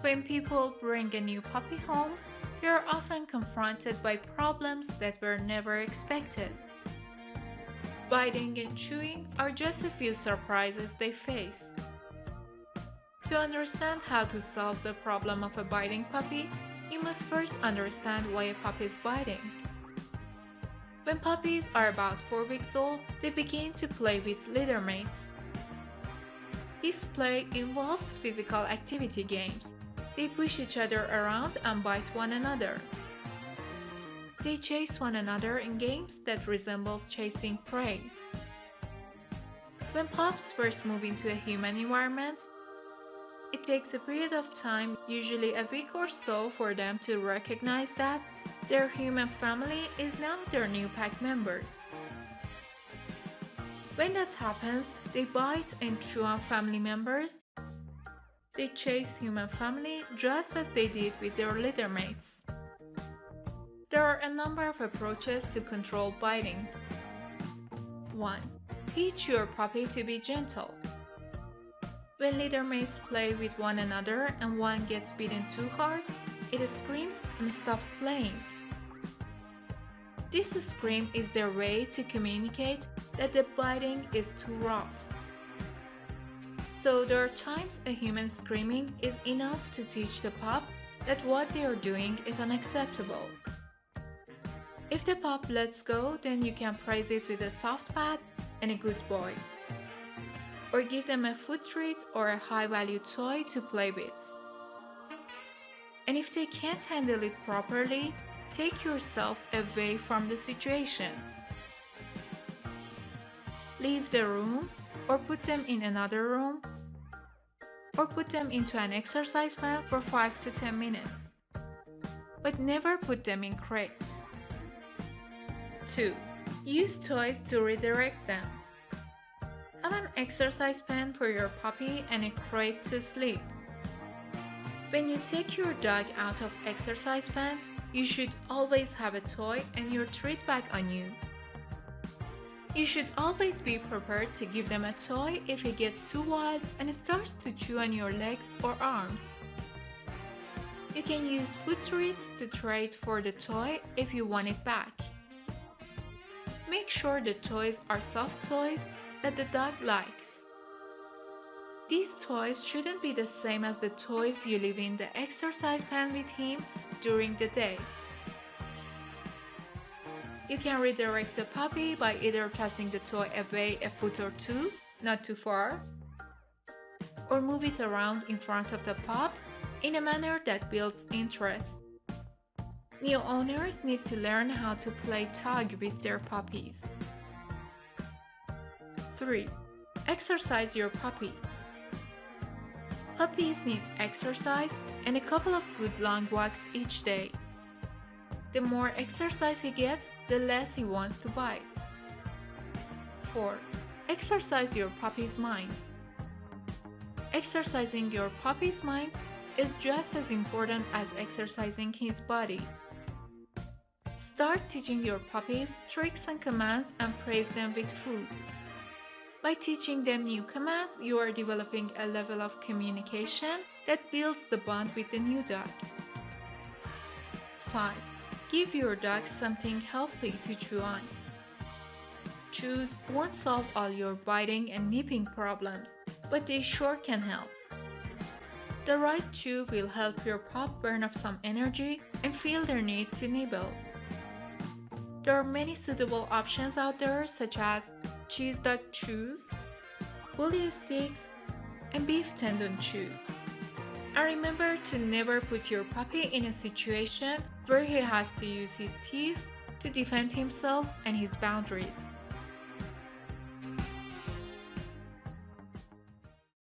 When people bring a new puppy home, they are often confronted by problems that were never expected. Biting and chewing are just a few surprises they face. To understand how to solve the problem of a biting puppy, you must first understand why a puppy is biting. When puppies are about 4 weeks old, they begin to play with litter mates. This play involves physical activity games. They push each other around and bite one another. They chase one another in games that resembles chasing prey. When pups first move into a human environment, it takes a period of time, usually a week or so, for them to recognize that their human family is now their new pack members. When that happens, they bite and chew on family members. They chase human family just as they did with their litter mates. There are a number of approaches to control biting. 1. Teach your puppy to be gentle. When litter mates play with one another and one gets bitten too hard, it screams and stops playing. This scream is their way to communicate that the biting is too rough. So there are times a human screaming is enough to teach the pup that what they are doing is unacceptable. If the pup lets go, then you can praise it with a soft pat and a good boy. Or give them a food treat or a high-value toy to play with. And if they can't handle it properly, take yourself away from the situation. Leave the room, or put them in another room, or put them into an exercise pen for 5 to 10 minutes. But never put them in crates. 2. Use toys to redirect them. Have an exercise pen for your puppy and a crate to sleep. When you take your dog out of exercise pen, you should always have a toy and your treat bag on you. You should always be prepared to give them a toy if it gets too wild and starts to chew on your legs or arms. You can use food treats to trade for the toy if you want it back. Make sure the toys are soft toys that the dog likes. These toys shouldn't be the same as the toys you leave in the exercise pen with him during the day. You can redirect the puppy by either tossing the toy away a foot or two, not too far, or move it around in front of the pup in a manner that builds interest. New owners need to learn how to play tug with their puppies. 3. Exercise your puppy. Puppies need exercise and a couple of good long walks each day. The more exercise he gets, the less he wants to bite. 4. Exercise your puppy's mind. Exercising your puppy's mind is just as important as exercising his body. Start teaching your puppies tricks and commands and praise them with food. By teaching them new commands, you are developing a level of communication that builds the bond with the new dog. 5. Give your dog something healthy to chew on. Chews won't solve all your biting and nipping problems, but they sure can help. The right chew will help your pup burn off some energy and feel their need to nibble. There are many suitable options out there, such as cheese dog chews, bully sticks, and beef tendon chews. And remember to never put your puppy in a situation where he has to use his teeth to defend himself and his boundaries.